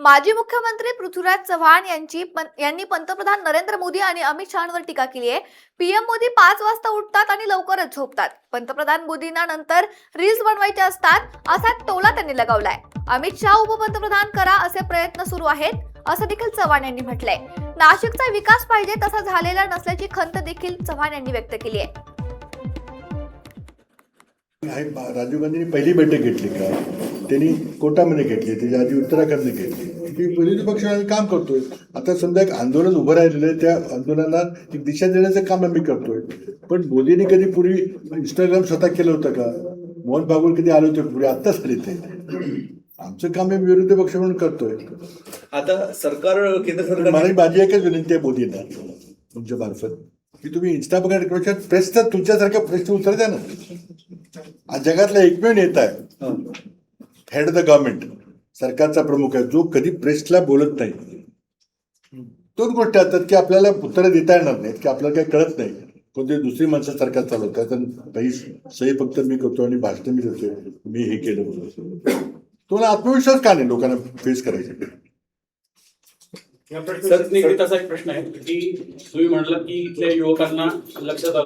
माजी मुख्यमंत्री पृथ्वीराज चव्हाण यांनी पंतप्रधान नरेंद्र मोदी आणि अमित शहांवर टीका केली आहे. पीएम मोदी 5 वाजता उठतात आणि लवकरच झोपतात. पंतप्रधान मोदींना नंतर रील्स बनवायचे असतात असा टोला त्यांनी लगावलाय. अमित शहा उपपंतप्रधान करा असे प्रयत्न सुरू आहेत असं देखील चव्हाण यांनी म्हटलंय. नाशिकचा विकास पाहिजे तसा झालेला नसल्याची खंत देखील चव्हाण यांनी व्यक्त केली आहे. राजीव गांधींनी पहिली बैठक घेतली का? त्यांनी कोटामध्ये घेतली, त्याच्या आधी उत्तराखंड घेतली. विरोधी पक्ष काम करतोय. आता समजा एक आंदोलन उभं राहिलेलं आहे, त्या आंदोलनाला एक दिशा देण्याचं काम आम्ही करतोय. पण मोदींनी कधी पूर्वी इंस्टाग्राम स्वतः केलं होतं का? मोहन भागवत कधी आले होते पूर्वी? आत्ताच आले ते. आमचं काम आम्ही विरोधी पक्ष म्हणून करतोय. आता सरकार, केंद्र सरकार, माझी एकच विनंती आहे मोदींना तुमच्या मार्फत की तुम्ही इन्स्टा बघा, प्रेसचा तुमच्यासारख्या प्रश्न उत्तर द्या ना. आज जगातला एकमेव नेता आहे, हेड ऑफ द गव्हर्नमेंट, सरकारचा प्रमुख आहे, जो कधी प्रेसला बोलत नाही. दोन गोष्टी असतात की आपल्याला उत्तरं देता येणार नाहीत, की आपल्याला काही कळत नाही, कोणती दुसरी माणसं सरकार चालवतात, काही सही फक्त मी करतो आणि भाषण मी देतोय, मी हे केलं म्हणून. तुम्हाला आत्मविश्वास का नाही लोकांना फेस करायचे? सर, तसा एक प्रश्न आहे की तुम्ही म्हटलं की इथल्या युवकांना लक्षात